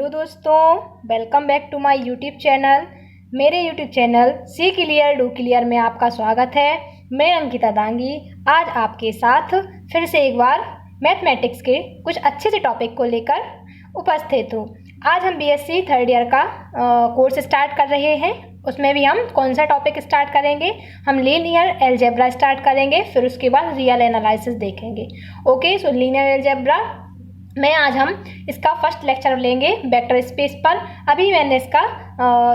Hello दोस्तों, welcome back to my YouTube channel. मेरे YouTube channel सी क्लियर डू क्लियर में आपका स्वागत है। मैं अंकिता दांगी आज आपके साथ फिर से एक बार मैथमेटिक्स के कुछ अच्छे से टॉपिक को लेकर उपस्थित हूँ। आज हम बीएससी थर्ड ईयर का कोर्स स्टार्ट कर रहे हैं। उसमें भी हम कौन सा टॉपिक स्टार्ट करेंगे? हम लीनियर अलजेब्रा स्टार्ट करेंगे, फिर उसके बाद रियल एनालिसिस देखेंगे। ओके, सो लीनियर अलजेब्रा में आज हम इसका फर्स्ट लेक्चर लेंगे वेक्टर स्पेस पर। अभी मैंने इसका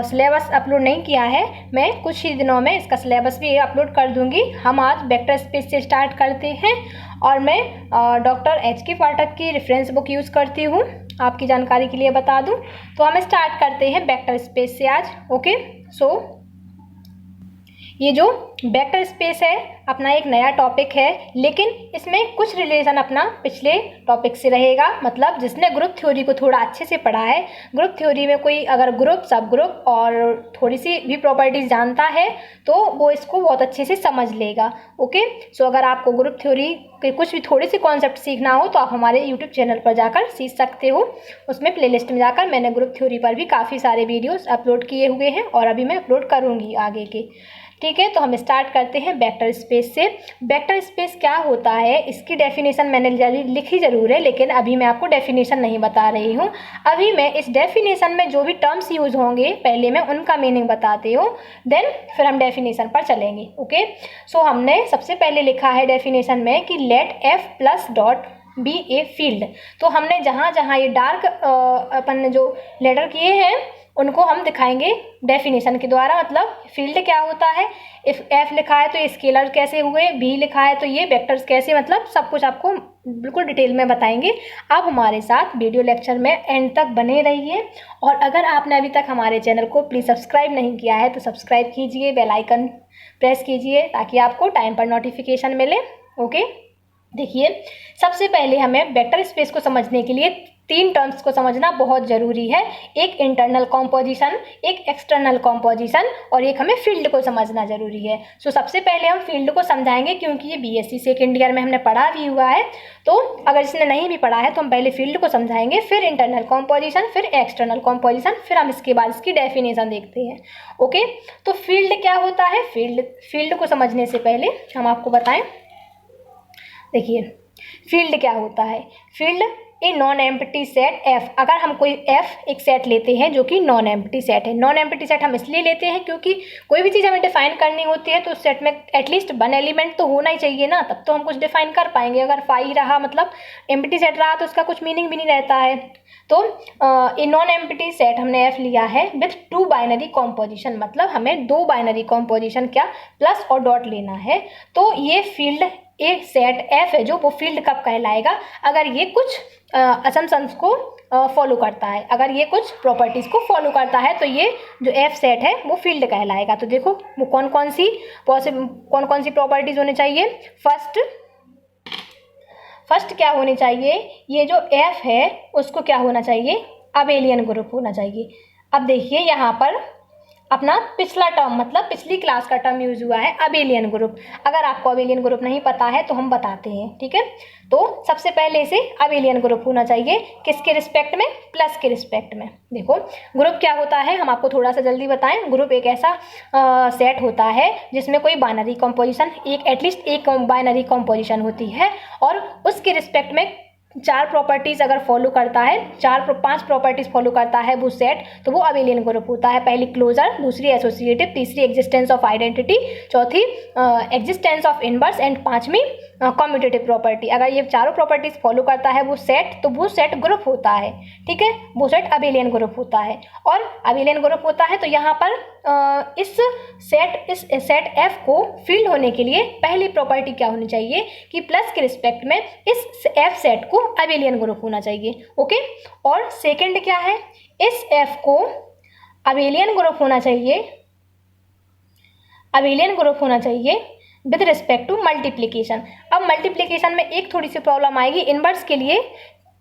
सिलेबस अपलोड नहीं किया है, मैं कुछ ही दिनों में इसका सिलेबस भी अपलोड कर दूंगी। हम आज वेक्टर स्पेस से स्टार्ट करते हैं और मैं डॉक्टर एच.के. पाठक की रेफरेंस बुक यूज़ करती हूँ। आपकी जानकारी के लिए बता दूं, तो हम स्टार्ट करते हैं वेक्टर स्पेस से आज। ओके, सो ये जो वेक्टर स्पेस है अपना एक नया टॉपिक है, लेकिन इसमें कुछ रिलेशन अपना पिछले टॉपिक से रहेगा। मतलब जिसने ग्रुप थ्योरी को थोड़ा अच्छे से पढ़ा है, ग्रुप थ्योरी में कोई अगर ग्रुप सब ग्रुप और थोड़ी सी भी प्रॉपर्टीज जानता है तो वो इसको बहुत अच्छे से समझ लेगा। ओके, सो अगर आपको ग्रुप थ्योरी के कुछ भी थोड़ी सी कॉन्सेप्ट सीखना हो तो आप हमारे यूट्यूब चैनल पर जाकर सीख सकते हो। उसमें प्लेलिस्ट में जाकर मैंने ग्रुप थ्योरी पर भी काफ़ी सारे वीडियोज़ अपलोड किए हुए हैं और अभी मैं अपलोड करूँगी आगे के। ठीक है, तो हम स्टार्ट करते हैं वेक्टर स्पेस से। वेक्टर स्पेस क्या होता है, इसकी डेफिनेशन मैंने लिखी ज़रूर है, लेकिन अभी मैं आपको डेफिनेशन नहीं बता रही हूँ। अभी मैं इस डेफिनेशन में जो भी टर्म्स यूज़ होंगे पहले मैं उनका मीनिंग बताती हूँ, देन फिर हम डेफिनेशन पर चलेंगे। ओके, सो हमने सबसे पहले लिखा है डेफिनेशन में कि let F plus dot be a field. तो हमने जहाँ जहाँ ये डार्क अपन ने जो लेटर किए हैं उनको हम दिखाएंगे डेफिनेशन के द्वारा। मतलब फील्ड क्या होता है, इफ एफ लिखा है तो ये स्केलर कैसे हुए, बी लिखा है तो ये वेक्टर्स कैसे, मतलब सब कुछ आपको बिल्कुल डिटेल में बताएंगे। आप हमारे साथ वीडियो लेक्चर में एंड तक बने रहिए। और अगर आपने अभी तक हमारे चैनल को प्लीज़ सब्सक्राइब नहीं किया है तो सब्सक्राइब कीजिए, बेल आइकन प्रेस कीजिए ताकि आपको टाइम पर नोटिफिकेशन मिले। ओके, देखिए सबसे पहले हमें वेक्टर स्पेस को समझने के लिए तीन टर्म्स को समझना बहुत ज़रूरी है। एक इंटरनल कॉम्पोजिशन, एक एक्सटर्नल कॉम्पोजिशन और एक हमें फील्ड को समझना ज़रूरी है। सो सबसे पहले हम फील्ड को समझाएंगे क्योंकि ये बीएससी सेकेंड ईयर में हमने पढ़ा भी हुआ है। तो अगर जिसने नहीं भी पढ़ा है तो हम पहले फील्ड को समझाएंगे, फिर इंटरनल कॉम्पोजिशन, फिर एक्सटर्नल कॉम्पोजिशन, फिर हम इसके बाद इसकी डेफिनेशन देखते हैं। ओके, तो फील्ड क्या होता है? फील्ड को समझने से पहले हम आपको बताएं, देखिए फील्ड क्या होता है। फील्ड ए नॉन एम्प्टी सेट एफ। अगर हम कोई एफ एक सेट लेते हैं जो कि नॉन एम्प्टी सेट है, नॉन एम्प्टी सेट हम इसलिए लेते हैं क्योंकि कोई भी चीज़ हमें डिफाइन करनी होती है तो उस सेट में एटलीस्ट वन एलिमेंट तो होना ही चाहिए ना, तब तो हम कुछ डिफाइन कर पाएंगे। अगर फाई रहा मतलब एम्प्टी सेट रहा तो उसका कुछ मीनिंग भी नहीं रहता है। तो ए नॉन एम्प्टी सेट हमने एफ लिया है विथ टू बाइनरी कॉम्पोजिशन, मतलब हमें दो बाइनरी कॉम्पोजिशन क्या प्लस और डॉट लेना है। तो ये फील्ड एक सेट एफ है जो वो फील्ड कब कहलाएगा? अगर ये कुछ असम्पशंस को फॉलो करता है, अगर ये कुछ प्रॉपर्टीज़ को फॉलो करता है तो ये जो एफ सेट है वो फील्ड कहलाएगा। तो देखो वो कौन कौन सी प्रॉपर्टीज़ होनी चाहिए। फर्स्ट क्या होनी चाहिए, ये जो एफ है उसको क्या होना चाहिए? अबेलियन ग्रुप होना चाहिए। अब देखिए यहाँ पर अपना पिछला टर्म मतलब पिछली क्लास का टर्म यूज हुआ है अबेलियन ग्रुप। अगर आपको अबेलियन ग्रुप नहीं पता है तो हम बताते हैं, ठीक है। तो सबसे पहले इसे अबेलियन ग्रुप होना चाहिए किसके रिस्पेक्ट में? प्लस के रिस्पेक्ट में। देखो ग्रुप क्या होता है, हम आपको थोड़ा सा जल्दी बताएं। ग्रुप एक ऐसा सेट होता है जिसमें कोई बाइनरी कॉम्पोजिशन, एटलीस्ट एक बाइनरी कॉम्पोजिशन होती है और उसके रिस्पेक्ट में चार प्रॉपर्टीज अगर फॉलो करता है, पांच प्रॉपर्टीज फॉलो करता है वो सेट, तो वो अबेलियन ग्रुप होता है। पहली क्लोजर, दूसरी एसोसिएटिव, तीसरी एग्जिस्टेंस ऑफ आइडेंटिटी, चौथी एग्जिस्टेंस ऑफ इनवर्स एंड पांचवी कम्यूटेटिव प्रॉपर्टी। अगर ये चारों प्रॉपर्टीज फॉलो करता है वो सेट, तो वो सेट ग्रुप होता है, ठीक है। वो सेट अबेलियन ग्रुप होता है। और अबेलियन ग्रुप होता है तो यहाँ पर इस सेट एफ को फील्ड होने के लिए पहली प्रॉपर्टी क्या होनी चाहिए कि प्लस के रिस्पेक्ट में इस एफ सेट को अबेलियन ग्रुप होना चाहिए। ओके, और सेकंड क्या है, इस एफ को अबेलियन ग्रुप होना चाहिए, अबेलियन ग्रुप होना चाहिए विद रिस्पेक्ट टू मल्टीप्लिकेशन। अब मल्टीप्लिकेशन में एक थोड़ी सी प्रॉब्लम आएगी इनवर्स के लिए,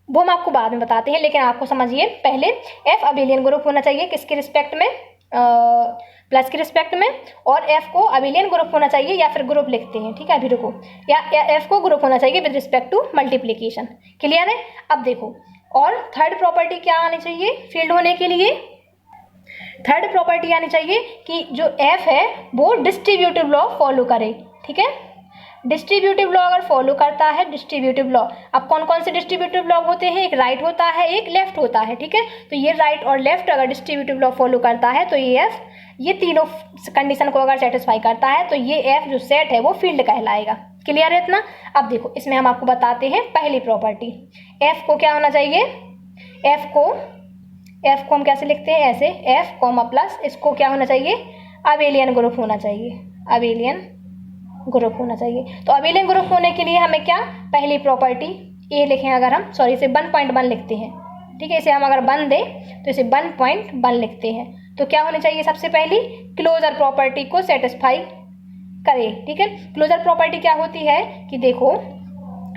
वो हम आपको बाद में बताते हैं, लेकिन आपको समझिए पहले एफ अबेलियन ग्रुप होना चाहिए किसके रिस्पेक्ट में? प्लस के रिस्पेक्ट में। और एफ को अबेलियन ग्रुप होना चाहिए, या फिर ग्रुप लिखते हैं, ठीक है अभी रुको, या एफ को ग्रुप होना चाहिए with respect to multiplication. Clear है? अब देखो और थर्ड प्रॉपर्टी क्या आनी चाहिए फील्ड होने के लिए? थर्ड प्रॉपर्टी आनी चाहिए कि जो एफ है वो डिस्ट्रीब्यूटिव लॉ फॉलो करे। ठीक है, डिस्ट्रीब्यूटिव लॉ अगर फॉलो करता है, डिस्ट्रीब्यूटिव लॉ, अब कौन कौन से डिस्ट्रीब्यूटिव लॉ होते हैं? एक राइट होता है, एक लेफ्ट होता है। ठीक है, तो ये राइट और लेफ्ट अगर डिस्ट्रीब्यूटिव लॉ फॉलो करता है तो ये एफ, ये तीनों कंडीशन को अगर सेटिस्फाई करता है तो ये एफ जो सेट है वो फील्ड कहलाएगा। क्लियर है इतना? अब देखो इसमें हम आपको बताते हैं पहली प्रॉपर्टी। एफ को क्या होना चाहिए? एफ को हम कैसे लिखते हैं? ऐसे, एफ कॉमा प्लस, इसको क्या होना चाहिए? अबेलियन ग्रुप होना चाहिए, अबेलियन ग्रुप होना चाहिए। तो अबेलियन ग्रुप होने के लिए हमें क्या, पहली प्रॉपर्टी ए लिखें, अगर हम सॉरी इसे 1.1 लिखते हैं। ठीक है, इसे हम अगर 1 दें तो इसे 1.1 लिखते हैं। तो क्या होनी चाहिए? सबसे पहली क्लोजर प्रॉपर्टी को सेटिस्फाई करे। ठीक है, क्लोजर प्रॉपर्टी क्या होती है कि देखो,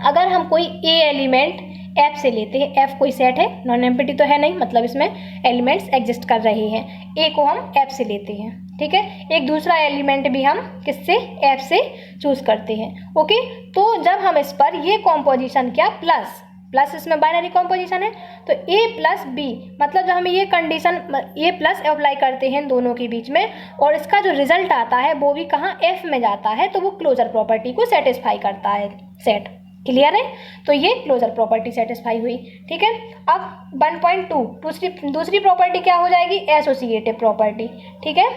अगर हम कोई ए एलिमेंट एफ से लेते हैं, एफ कोई सेट है, नॉन एम्प्टी तो है नहीं, मतलब इसमें एलिमेंट्स एग्जिस्ट कर रहे हैं, ए को हम एफ से लेते हैं। ठीक है, एक दूसरा एलिमेंट भी हम किससे? एफ से चूज करते हैं। ओके, तो जब हम इस पर ये कॉम्पोजिशन क्या, प्लस प्लस, इसमें बाइनरी कॉम्पोजिशन है, तो ए प्लस बी, मतलब जब हम ये कंडीशन ए प्लस अप्लाई करते हैं दोनों के बीच में और इसका जो रिजल्ट आता है वो भी कहाँ, एफ में जाता है, तो वो क्लोजर प्रॉपर्टी को सेटिस्फाई करता है सेट। क्लियर है? तो ये क्लोजर प्रॉपर्टी सेटिस्फाई हुई। ठीक है, अब 1.2 दूसरी प्रॉपर्टी क्या हो जाएगी? Associative property. ठीक है,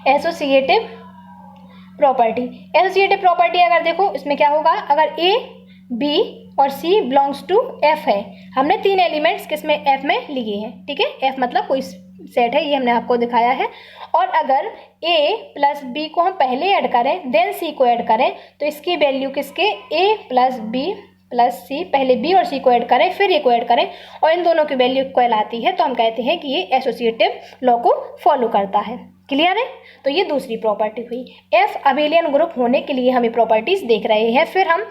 एसोसिएटिव प्रॉपर्टी। एसोसिएटिव प्रॉपर्टी अगर देखो इसमें क्या होगा, अगर ए बी और सी बिलोंग्स टू एफ है, हमने 3 एलिमेंट्स किसमें, एफ में लिए हैं। ठीक है, एफ मतलब कोई सेट है, ये हमने आपको दिखाया है। और अगर ए प्लस बी को हम पहले ऐड करें देन सी को ऐड करें, तो इसकी वैल्यू किसके, ए प्लस बी प्लस सी, पहले बी और सी को ऐड करें फिर ए को ऐड करें और इन दोनों की वैल्यू इक्वल आती है, तो हम कहते हैं कि ये एसोसिएटिव लॉ को फॉलो करता है। क्लियर है? तो ये दूसरी प्रॉपर्टी हुई। एफ अबेलियन ग्रुप होने के लिए हम ये प्रॉपर्टीज देख रहे हैं। फिर हम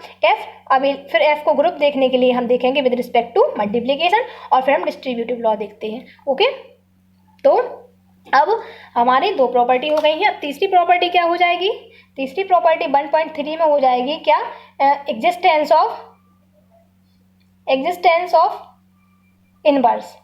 फिर एफ को ग्रुप देखने के लिए हम देखेंगे विद रिस्पेक्ट टू मल्टीप्लिकेशन और फिर हम डिस्ट्रीब्यूटिव लॉ देखते हैं। ओके, तो अब हमारी 2 प्रॉपर्टी हो गई हैं। अब तीसरी प्रॉपर्टी क्या हो जाएगी? तीसरी प्रॉपर्टी 1.3 में हो जाएगी क्या, एग्जिस्टेंस ऑफ इनवर्स।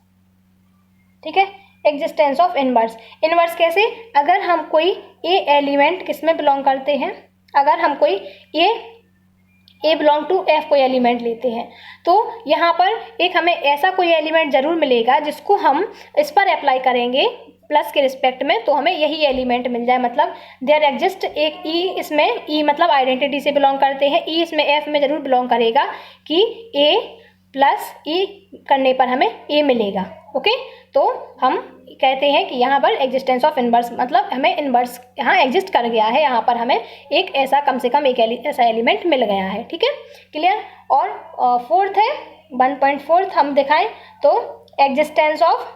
ठीक है, एग्जिस्टेंस ऑफ इनवर्स। इनवर्स कैसे? अगर हम कोई ए एलिमेंट किसमें बिलोंग करते हैं, अगर हम कोई ए बिलोंग टू एफ कोई एलिमेंट लेते हैं, तो यहाँ पर एक हमें ऐसा कोई एलिमेंट जरूर मिलेगा जिसको हम इस पर अप्लाई करेंगे प्लस के रिस्पेक्ट में, तो हमें यही एलिमेंट मिल जाए। मतलब देयर एग्जिस्ट एक ई, इसमें ई मतलब आइडेंटिटी से बिलोंग करते हैं, ई इसमें एफ में जरूर बिलोंग करेगा कि ए प्लस ई करने पर हमें ए मिलेगा। ओके, तो हम कहते हैं कि यहाँ पर एग्जिस्टेंस ऑफ इनवर्स मतलब हमें इनवर्स यहाँ एग्जिस्ट कर गया है, यहाँ पर हमें एक ऐसा कम से कम एक ऐसा एलिमेंट मिल गया है। ठीक है, क्लियर? और फोर्थ है 1.4 हम दिखाएं तो एग्जिस्टेंस ऑफ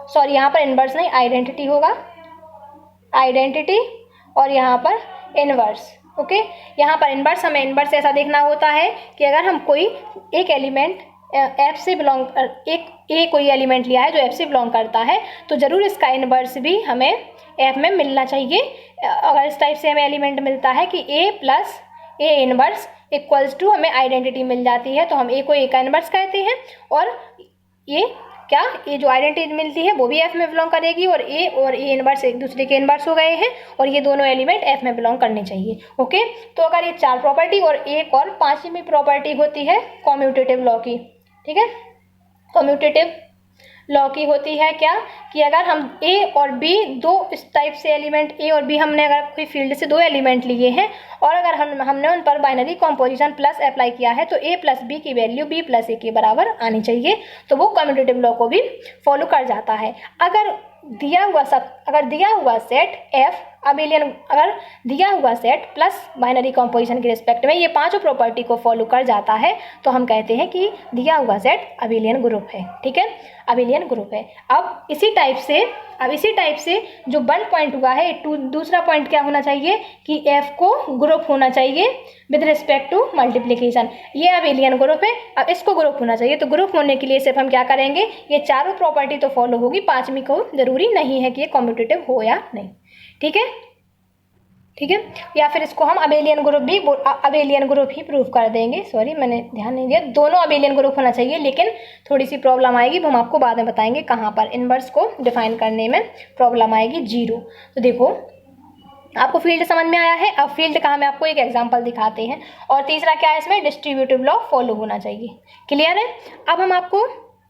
सॉरी यहाँ पर इनवर्स नहीं, आइडेंटिटी होगा, आइडेंटिटी और यहाँ पर इनवर्स। ओके, यहाँ पर इनवर्स, हमें इनवर्स ऐसा देखना होता है कि अगर हम कोई एक एलिमेंट एफ से बिलोंग, एक ए कोई एलिमेंट लिया है जो एफ से बिलोंग करता है, तो ज़रूर इसका इनवर्स भी हमें एफ में मिलना चाहिए। अगर इस टाइप से हमें एलिमेंट मिलता है कि a plus a inverse equals to, हमें आइडेंटिटी मिल जाती है, तो हम ए को ए का इनवर्स कहते हैं और ये क्या, ये जो आइडेंटिटी मिलती है वो भी एफ में बिलोंग करेगी और ए इनवर्स एक दूसरे के इनवर्स हो गए हैं और ये दोनों एलिमेंट एफ में बिलोंग करने चाहिए। ओके, तो अगर ये 4 प्रॉपर्टी और एक और 5वीं प्रॉपर्टी होती है कम्यूटेटिव लॉ की। ठीक है, कम्यूटेटिव लॉ की होती है क्या कि अगर हम ए और बी, दो इस टाइप से एलिमेंट ए और बी, हमने अगर कोई फील्ड से 2 एलिमेंट लिए हैं और अगर हमने उन पर बाइनरी कॉम्पोजिशन प्लस अप्लाई किया है, तो ए प्लस बी की वैल्यू बी प्लस ए के बराबर आनी चाहिए, तो वो कम्यूटेटिव लॉ को भी फॉलो कर जाता है। अगर दिया हुआ सेट एफ अबेलियन, अगर दिया हुआ सेट प्लस बाइनरी कॉम्पोजिशन के रिस्पेक्ट में ये 5 प्रॉपर्टी को फॉलो कर जाता है, तो हम कहते हैं कि दिया हुआ सेट अबेलियन ग्रुप है। ठीक है, अबेलियन ग्रुप है। अब इसी टाइप से जो 1 पॉइंट हुआ है, दूसरा पॉइंट क्या होना चाहिए कि एफ को ग्रुप होना चाहिए विद रिस्पेक्ट टू मल्टीप्लिकेशन। ये अबेलियन ग्रुप है, अब इसको ग्रुप होना चाहिए, तो ग्रुप होने के लिए सिर्फ हम क्या करेंगे, ये चारों प्रॉपर्टी तो फॉलो होगी, 5वीं को जरूरी नहीं है कि ये कम्यूटेटिव हो या नहीं। ठीक है, ठीक है, या फिर इसको हम अबेलियन ग्रुप ही प्रूव कर देंगे। सॉरी, मैंने ध्यान नहीं दिया, दोनों अबेलियन ग्रुप होना चाहिए, लेकिन थोड़ी सी प्रॉब्लम आएगी, वो हम आपको बाद में बताएंगे कहाँ पर इनवर्स को डिफाइन करने में प्रॉब्लम आएगी। 0, तो देखो आपको फील्ड समझ में आया है। अब फील्ड का हमें आपको एक एग्जांपल दिखाते हैं, और तीसरा क्या है, इसमें डिस्ट्रीब्यूटिव लॉ फॉलो होना चाहिए। क्लियर है? अब हम आपको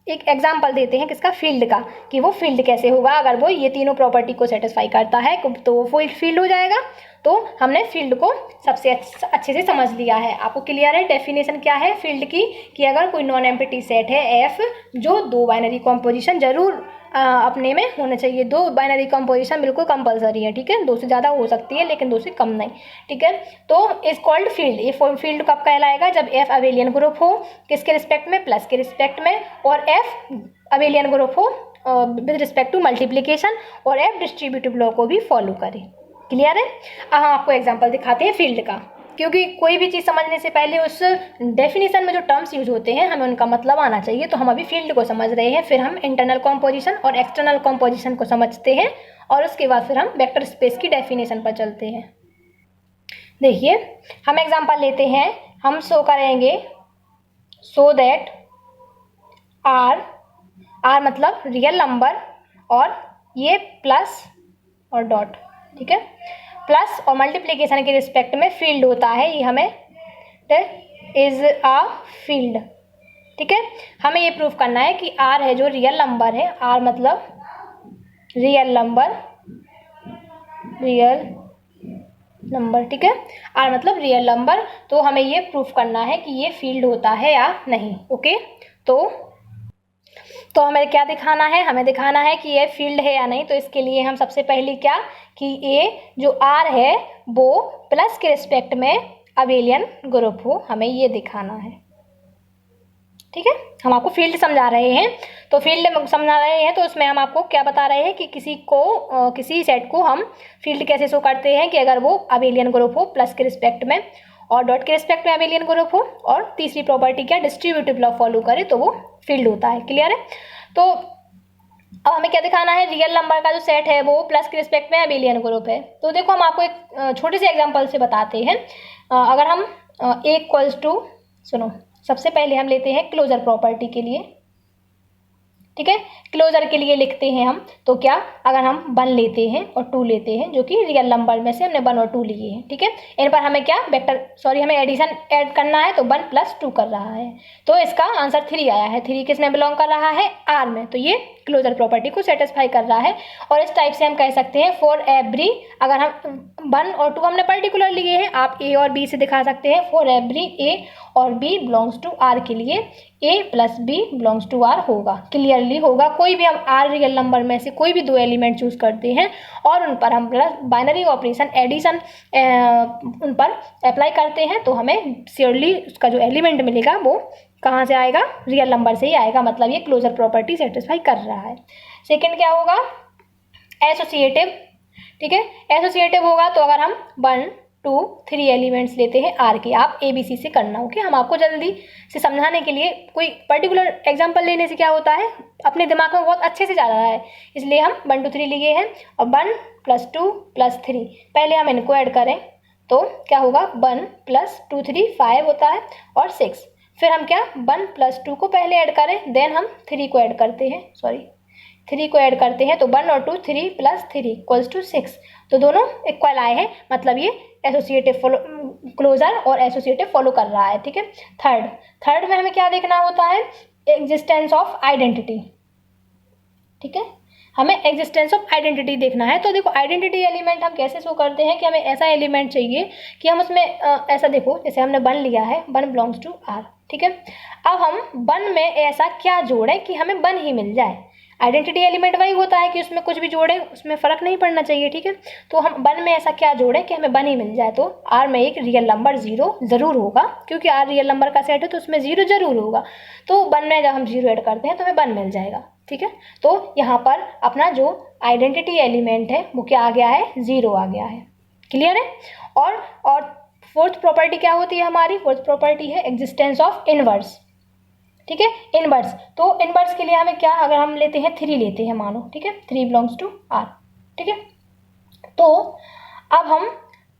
एक एग्जांपल देते हैं किसका, फील्ड का, कि वो फील्ड कैसे होगा अगर वो ये तीनों प्रॉपर्टी को सेटिस्फाई करता है, तो वो फील्ड हो जाएगा। तो हमने फील्ड को सबसे अच्छे से समझ लिया है। आपको क्लियर है डेफिनेशन क्या है फील्ड की, कि अगर कोई नॉन एम्प्टी सेट है एफ, जो 2 बाइनरी कॉम्पोजिशन जरूर अपने में होना चाहिए। 2 बाइनरी कंपोजिशन बिल्कुल कंपलसरी है, ठीक है, 2 से ज़्यादा हो सकती है लेकिन 2 से कम नहीं, ठीक है। तो इज कॉल्ड फील्ड। ये फील्ड कब कहलाएगा, जब एफ अबेलियन ग्रुप हो, किसके रिस्पेक्ट में, प्लस के रिस्पेक्ट में, और एफ अबेलियन ग्रुप हो विद रिस्पेक्ट टू मल्टीप्लीकेशन, और एफ डिस्ट्रीब्यूटिव लॉ को भी फॉलो करे। क्लियर है? अब हम आपको एग्जाम्पल दिखाते हैं फील्ड का, क्योंकि कोई भी चीज़ समझने से पहले उस डेफिनेशन में जो टर्म्स यूज होते हैं हमें उनका मतलब आना चाहिए। तो हम अभी फील्ड को समझ रहे हैं, फिर हम इंटरनल कॉम्पोजिशन और एक्सटर्नल कॉम्पोजिशन को समझते हैं, और उसके बाद फिर हम वेक्टर स्पेस की डेफिनेशन पर चलते हैं। देखिए हम एग्जांपल लेते हैं, हम शो करेंगे सो दैट आर मतलब रियल नंबर, और ये प्लस और डॉट, ठीक है, प्लस और मल्टीप्लिकेशन के रिस्पेक्ट में फील्ड होता है, ये हमें इज अ फील्ड, ठीक है। हमें ये प्रूफ करना है कि आर है जो रियल नंबर है, आर मतलब रियल नंबर, ठीक है, आर मतलब रियल नंबर। तो हमें ये प्रूफ करना है कि ये फील्ड होता है या नहीं। ओके, तो हमें क्या दिखाना है, हमें दिखाना है कि ये फील्ड है या नहीं। तो इसके लिए हम सबसे पहले क्या, कि ये जो आर है वो प्लस के रिस्पेक्ट में अबेलियन ग्रुप हो, हमें ये दिखाना है, ठीक है। हम आपको फील्ड समझा रहे हैं, तो फील्ड समझा रहे हैं, तो उसमें हम आपको क्या बता रहे हैं कि किसी सेट को हम फील्ड कैसे शो करते हैं, कि अगर वो अबेलियन ग्रुप हो प्लस के रिस्पेक्ट में, और डॉट के रिस्पेक्ट में अबेलियन ग्रुप हो, और तीसरी प्रॉपर्टी क्या, डिस्ट्रीब्यूटिव लॉ फॉलो करे, तो वो फील्ड होता है। क्लियर है? तो अब हमें क्या दिखाना है, रियल नंबर का जो सेट है वो प्लस के रिस्पेक्ट में अबेलियन ग्रुप है। तो देखो हम आपको एक छोटे से एग्जांपल से बताते हैं। अगर हम ए इक्वल्स टू, सुनो, सबसे पहले हम लेते हैं क्लोजर प्रॉपर्टी के लिए, ठीक है। क्लोजर के लिए लिखते हैं हम, तो क्या, अगर हम 1 लेते हैं और 2 लेते हैं, जो कि रियल नंबर में से हमने 1 और 2 लिए हैं, ठीक है, इन पर हमें क्या हमें एडिशन ऐड करना है, तो 1 + 2 कर रहा है, तो इसका आंसर 3 आया है। 3 किस में बिलोंग कर रहा है, आर में, तो ये क्लोजर प्रॉपर्टी को सेटिस्फाई कर रहा है। और इस टाइप से हम कह सकते हैं फॉर एवरी, अगर हम 1 और 2 हमने पर्टिकुलर लिए हैं, आप ए और बी से दिखा सकते हैं, फॉर एवरी ए और बी बिलोंग्स टू आर के लिए a + b belongs to R होगा। क्लियरली होगा, कोई भी हम आर रियल नंबर में से कोई भी 2 एलिमेंट चूज करते हैं और उन पर हम बाइनरी ऑपरेशन एडिशन उन पर अप्लाई करते हैं, तो हमें श्योरली उसका जो एलिमेंट मिलेगा वो कहाँ से आएगा, रियल नंबर से ही आएगा। मतलब ये क्लोजर प्रॉपर्टी सेटिस्फाई कर रहा है। सेकेंड क्या होगा, एसोसिएटिव, ठीक है। एसोसिएटिव होगा तो अगर हम 1, 2, 3 एलिमेंट्स लेते हैं आर के, आप ABC से करना, ओके। हम आपको जल्दी से समझाने के लिए कोई पर्टिकुलर एग्जांपल लेने से क्या होता है, अपने दिमाग में बहुत अच्छे से जा रहा है, इसलिए हम 1, 2, 3 लिए हैं, और 1 + 2 + 3, पहले हम इनको ऐड करें तो क्या होगा, 1 + 2, 3 5 होता है, और 6। फिर हम क्या, 1 + 2 को पहले ऐड करें, देन हम 3 को ऐड करते हैं, 3 को ऐड करते हैं, तो 1 और 2 3 + 3 = 6, तो दोनों इक्वल आए हैं, मतलब ये एसोसिएटिव क्लोजर और एसोसिएटिव फॉलो कर रहा है, ठीक है। थर्ड में हमें क्या देखना होता है, एग्जिस्टेंस ऑफ आइडेंटिटी, ठीक है, हमें एग्जिस्टेंस ऑफ आइडेंटिटी देखना है। तो देखो आइडेंटिटी एलिमेंट हम कैसे शो करते हैं, कि हमें ऐसा एलिमेंट चाहिए कि हम उसमें ऐसा देखो, जैसे हमने 1 लिया है, 1 बिलोंग्स टू आर, ठीक है। अब हम 1 में ऐसा क्या जोड़ें कि हमें 1 ही मिल जाए। आइडेंटिटी एलिमेंट वही होता है कि उसमें कुछ भी जोड़ें उसमें फ़र्क नहीं पड़ना चाहिए, ठीक है। तो हम 1 में ऐसा क्या जोड़ें कि हमें 1 ही मिल जाए, तो आर में एक रियल नंबर 0 ज़रूर होगा, क्योंकि आर रियल नंबर का सेट है तो उसमें 0 ज़रूर होगा। तो 1 में जब हम 0 ऐड करते हैं तो हमें 1 मिल जाएगा, ठीक है। तो यहाँ पर अपना जो आइडेंटिटी एलिमेंट है वो क्या आ गया है, 0 आ गया है। क्लियर है? और फोर्थ प्रॉपर्टी क्या होती है हमारी, फोर्थ प्रॉपर्टी है एग्जिस्टेंस ऑफ इनवर्स, ठीक है। इनवर्स, तो इनवर्स के लिए हमें क्या, अगर हम लेते हैं 3 लेते हैं मानो, ठीक है, 3 बिलोंग्स टू आर, ठीक है। तो अब हम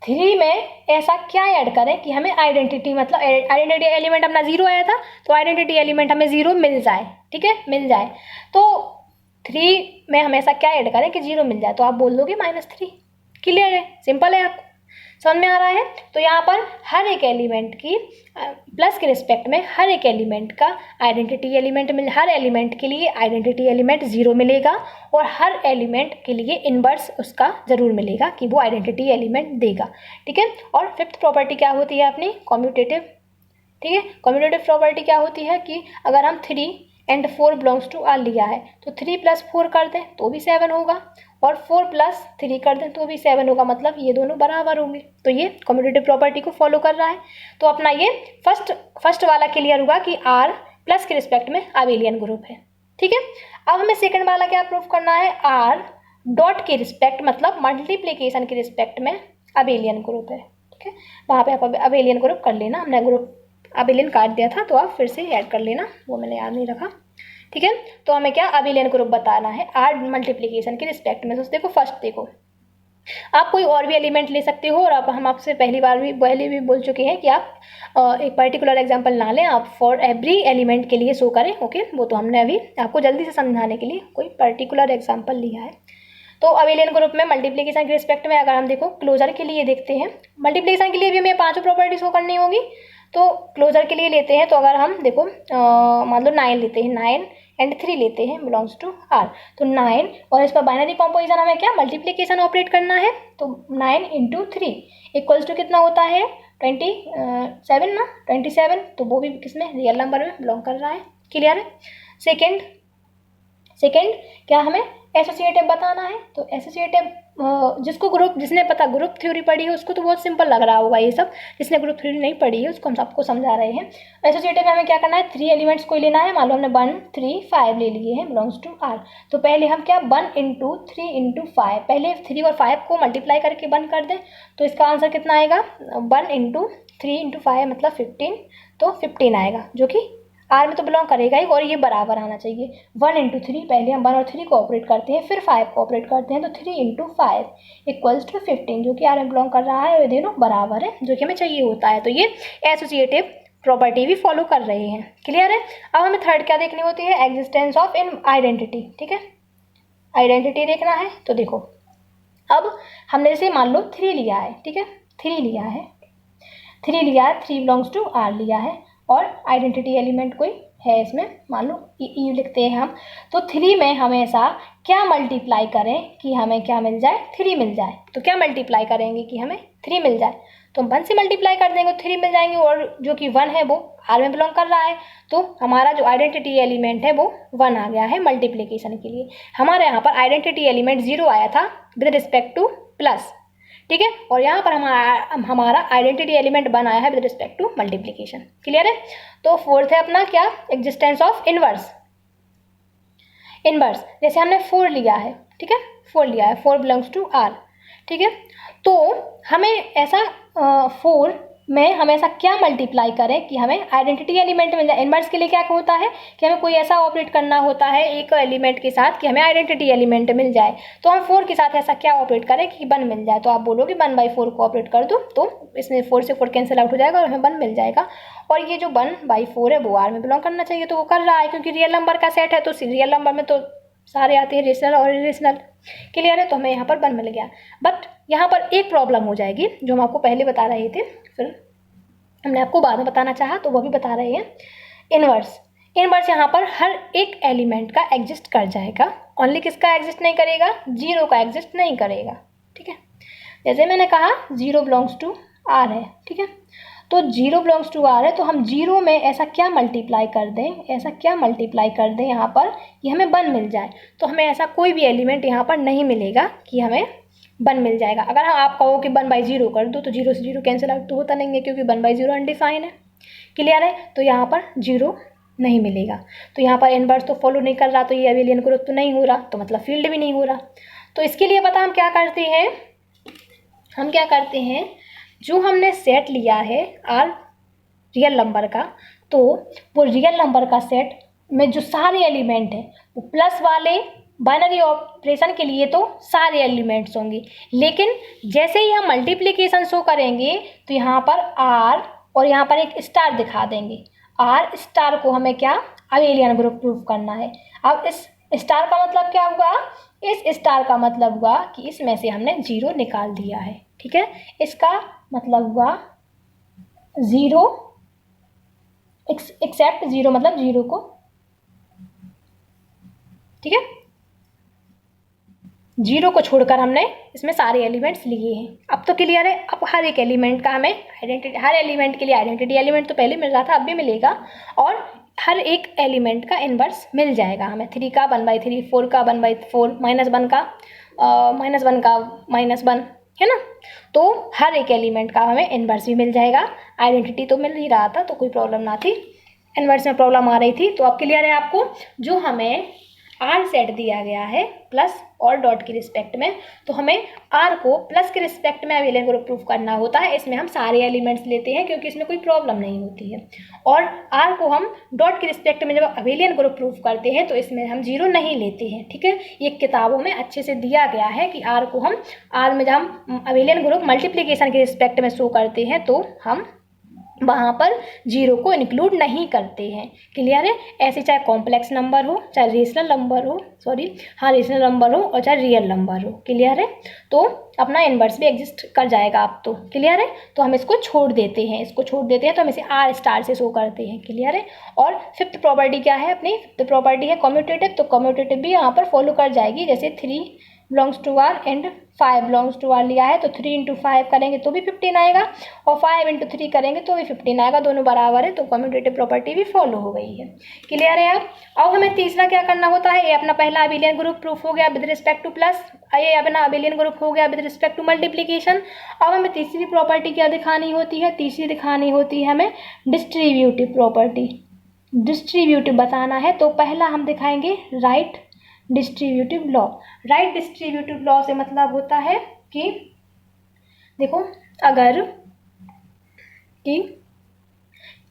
3 में ऐसा क्या ऐड करें कि हमें आइडेंटिटी, मतलब आइडेंटिटी एलिमेंट अपना 0 आया था तो आइडेंटिटी एलिमेंट हमें 0 मिल जाए, ठीक है, मिल जाए। तो 3 में हम ऐसा क्या ऐड करें कि 0 मिल जाए, तो आप बोल दोगे -3। क्लियर है, सिंपल है, आपको समझ में आ रहा है। तो यहाँ पर हर एक एलिमेंट की प्लस के रिस्पेक्ट में हर एक एलिमेंट का आइडेंटिटी एलिमेंट हर एलिमेंट के लिए आइडेंटिटी एलिमेंट 0 मिलेगा और हर एलिमेंट के लिए इनवर्स उसका ज़रूर मिलेगा कि वो आइडेंटिटी एलिमेंट देगा, ठीक है। और फिफ्थ प्रॉपर्टी क्या होती है अपनी, कॉम्यूटेटिव, ठीक है। कॉम्यूटेटिव प्रॉपर्टी क्या होती है कि अगर हम 3 एंड 4 बिलोंग्स टू आर लिया है तो 3 + 4 कर दें तो भी 7 होगा और 4 + 3 कर दें तो भी 7 होगा, मतलब ये दोनों बराबर होंगे। तो ये कॉम्यूटेटिव प्रॉपर्टी को फॉलो कर रहा है। तो अपना ये फर्स्ट वाला क्लियर हुआ कि आर प्लस के रिस्पेक्ट में अबेलियन ग्रुप है, ठीक है। अब हमें सेकंड वाला क्या प्रूफ करना है, आर डॉट के रिस्पेक्ट, मतलब मल्टीप्लीकेशन के रिस्पेक्ट में अबेलियन ग्रुप है, ठीक है। वहाँ पे आप अबेलियन ग्रुप कर लेना, हमने ग्रुप अबेलियन काट दिया था तो आप फिर से ऐड कर लेना, वो मैंने याद नहीं रखा, ठीक है। तो हमें क्या अबेलियन ग्रुप बताना है आर मल्टीप्लिकेशन के रिस्पेक्ट में। तो देखो फर्स्ट देखो, आप कोई और भी एलिमेंट ले सकते हो और आप हम आपसे पहले भी बोल चुके हैं कि आप एक पर्टिकुलर एग्जांपल ना लें, आप फॉर एवरी एलिमेंट के लिए शो करें, ओके। वो तो हमने अभी आपको जल्दी से समझाने के लिए कोई पर्टिकुलर एग्जाम्पल लिया है। तो अबेलियन ग्रुप में मल्टीप्लिकेशन के रिस्पेक्ट में अगर हम देखो क्लोजर के लिए देखते हैं, मल्टीप्लिकेशन के लिए भी हमें 5 प्रॉपर्टी शो करनी होगी। तो क्लोजर के लिए लेते हैं, तो अगर हम देखो मान लो 9 लेते हैं, 9 एंड 3 लेते हैं बिलोंग्स टू आर, तो 9 और इस पर बाइनरी कॉम्पोजिशन हमें क्या मल्टीप्लिकेशन ऑपरेट करना है। तो 9 × 3 इक्वल्स टू कितना होता है 27 ना, 27। तो वो भी किसमें, रियल नंबर में बिलोंग कर रहा है, क्लियर है। सेकेंड क्या हमें एसोसिएटिव बताना है। तो एसोसिएटिव जिसने पता ग्रुप थ्योरी पढ़ी है उसको तो बहुत सिंपल लग रहा होगा ये सब, जिसने ग्रुप थ्योरी नहीं पढ़ी है उसको हम सबको समझा रहे हैं। एसोसिएटिव में हमें क्या करना है, 3 एलिमेंट्स को लेना है। मान लो हमने 1, 3, 5 ले लिए हैं बिलोंग्स टू आर। तो पहले हम क्या 1 × 3 × 5, पहले 3 और 5 को मल्टीप्लाई करके 1 कर दें तो इसका आंसर कितना आएगा, 1 × 3 × 5 मतलब 15, तो 15 आएगा जो कि आर में तो बिलोंग करेगा ही और ये बराबर आना चाहिए। 1 × 3 पहले हम 1 और 3 को ऑपरेट करते हैं, फिर 5 को ऑपरेट करते हैं, तो 3 × 5 इक्वल्स टू 15 जो कि आर में बिलोंग कर रहा है, ये दोनों बराबर है जो कि हमें चाहिए होता है। तो ये एसोसिएटिव प्रॉपर्टी भी फॉलो कर रहे हैं, क्लियर है। अब हमें थर्ड क्या देखनी होती है, एग्जिस्टेंस ऑफ इन आइडेंटिटी, ठीक है, आइडेंटिटी देखना है। तो देखो अब हमने जैसे मान लो 3 लिया है, ठीक है, 3 लिया है, 3 बिलोंग्स टू आर लिया है और आइडेंटिटी एलिमेंट कोई है इसमें, मान लो ई लिखते हैं हम। तो 3 में हमेशा क्या मल्टीप्लाई करें कि हमें क्या मिल जाए, 3 मिल जाए। तो क्या मल्टीप्लाई करेंगे कि हमें 3 मिल जाए, तो हम 1 से मल्टीप्लाई कर देंगे 3 मिल जाएंगे और जो कि 1 है वो आर में बिलोंग कर रहा है। तो हमारा जो आइडेंटिटी एलिमेंट है वो 1 आ गया है मल्टीप्लिकेशन के लिए। हमारे यहाँ पर आइडेंटिटी एलिमेंट 0 आया था विद रिस्पेक्ट टू प्लस, ठीक है, और यहाँ पर हमारा आइडेंटिटी एलिमेंट बनाया है with respect to multiplication, clear है। तो फोर्थ है अपना क्या, एग्जिस्टेंस ऑफ इनवर्स। जैसे हमने 4 लिया है, ठीक है, 4 लिया है, 4 बिलोंग्स टू आर, ठीक है। तो हमें ऐसा 4 में हम ऐसा क्या मल्टीप्लाई करें कि हमें आइडेंटिटी एलिमेंट मिल जाए। इनवर्स के लिए क्या होता है कि हमें कोई ऐसा ऑपरेट करना होता है एक एलिमेंट के साथ कि हमें आइडेंटिटी एलिमेंट मिल जाए। तो हम 4 के साथ ऐसा क्या ऑपरेट करें कि 1 मिल जाए। तो आप बोलोगे 1/4 को ऑपरेट कर दो, तो इसमें 4 से 4 कैंसिल आउट हो जाएगा और हमें 1 मिल जाएगा। और ये जो 1/4 है वो आर में बिलोंग करना चाहिए, तो वो कर रहा है क्योंकि रियल नंबर का सेट है। तो रियल नंबर में तो सारे आते हैं रेशनल और इरेशनल, क्लियर है। तो हमें यहाँ पर 1 मिल गया। बट यहाँ पर एक प्रॉब्लम हो जाएगी जो हम आपको पहले बता रहे थे, फिर हमने आपको बाद में बताना चाहा तो वो भी बता रहे हैं। इनवर्स यहाँ पर हर एक एलिमेंट का एग्जिस्ट कर जाएगा, ओनली किसका एग्जिस्ट नहीं करेगा, 0 का एग्जिस्ट नहीं करेगा, ठीक है। जैसे मैंने कहा 0 बिलोंग्स टू आर है, ठीक है। तो 0 बिलोंग्स टू आर है, तो हम 0 में ऐसा क्या मल्टीप्लाई कर दें यहाँ पर कि हमें 1 मिल जाए। तो हमें ऐसा कोई भी एलिमेंट यहाँ पर नहीं मिलेगा कि हमें 1 मिल जाएगा। अगर आप कहो कि 1/0 कर दो तो 0 से 0 कैंसिल आउट तो होता नहीं है क्योंकि 1/0 अनडिफाइन है, क्लियर है। तो यहाँ पर 0 नहीं मिलेगा। तो यहाँ पर इनवर्स तो फॉलो नहीं कर रहा, तो ये अबेलियन ग्रुप तो नहीं हो रहा, तो मतलब फील्ड भी नहीं हो रहा। तो इसके लिए पता हम क्या करते हैं, जो हमने सेट लिया है आर रियल नंबर का, तो वो रियल नंबर का सेट में जो सारे एलिमेंट हैं वो प्लस वाले बाइनरी ऑपरेशन के लिए तो सारे एलिमेंट्स होंगे, लेकिन जैसे ही हम मल्टीप्लिकेशन शो करेंगे तो यहाँ पर आर और यहाँ पर एक स्टार दिखा देंगे। आर स्टार को हमें क्या, अबेलियन ग्रुप प्रूफ करना है। अब इस स्टार का मतलब क्या हुआ, इस स्टार का मतलब हुआ कि इसमें से हमने जीरो निकाल दिया है। ठीक है, इसका मतलब हुआ जीरो एक्सेप्ट जीरो, मतलब जीरो को, ठीक है, जीरो को छोड़कर हमने इसमें सारे एलिमेंट्स लिए हैं। अब तो क्लियर है। अब हर एक एलिमेंट का हमें आइडेंटिटी, हर एलिमेंट के लिए आइडेंटिटी एलिमेंट तो पहले मिल रहा था, अब भी मिलेगा, और हर एक एलिमेंट का इन्वर्स मिल जाएगा हमें। 3 का 1/3, 4 का 1/4, -1 का -1 का -1, है ना। तो हर एक एलिमेंट का हमें इन्वर्स भी मिल जाएगा। आइडेंटिटी तो मिल ही रहा था तो कोई प्रॉब्लम ना थी, इन्वर्स में प्रॉब्लम आ रही थी। तो अब क्लियर है आपको, जो हमें आर सेट दिया गया है प्लस और डॉट की रिस्पेक्ट में, तो हमें आर को प्लस के रिस्पेक्ट में अबेलियन ग्रुप प्रूफ करना होता है। इसमें हम सारे एलिमेंट्स लेते हैं क्योंकि इसमें कोई प्रॉब्लम नहीं होती है। और आर को हम डॉट की रिस्पेक्ट में जब अबेलियन ग्रुप प्रूफ करते हैं तो इसमें हम जीरो नहीं लेते हैं। ठीक है, ये किताबों में अच्छे से दिया गया है कि आर को हम, आर में जब हम अबेलियन ग्रुप मल्टीप्लीकेशन के रिस्पेक्ट में शो करते हैं तो हम वहाँ पर जीरो को इंक्लूड नहीं करते हैं। क्लियर है। ऐसे चाहे कॉम्प्लेक्स नंबर हो, चाहे रेशनल नंबर हो, रेशनल नंबर हो, और चाहे रियल नंबर हो। क्लियर है। तो अपना इन्वर्स भी एग्जिस्ट कर जाएगा आप तो। क्लियर है। तो हम इसको छोड़ देते हैं, तो हम इसे आर स्टार से शो करते हैं। क्लियर है। और फिफ्थ प्रॉपर्टी क्या है अपनी, फिफ्थ प्रॉपर्टी है कम्यूटेटिव। तो कम्यूटेटिव भी यहाँ पर फॉलो कर जाएगी। जैसे 3 belongs to R and 5 belongs to R लिया है तो 3 × 5 करेंगे तो भी 15 आएगा, और 5 × 3 करेंगे तो भी 15 आएगा, दोनों बराबर है। तो कम्यूटेटिव प्रॉपर्टी भी फॉलो हो गई है। क्लियर है। अब हमें तीसरा क्या करना होता है, ये अपना पहला अबेलियन ग्रुप प्रूफ हो गया विद रिस्पेक्ट टू प्लस, ये अपना अबेलियन ग्रुप हो गया विद रिस्पेक्ट टू मल्टीप्लीकेशन। अब हमें तीसरी प्रॉपर्टी क्या दिखानी होती है, तीसरी दिखानी होती है हमें डिस्ट्रीब्यूटिव प्रॉपर्टी। डिस्ट्रीब्यूटिव बताना है तो पहला हम दिखाएंगे right distributive law. Right distributive law से मतलब होता है कि देखो,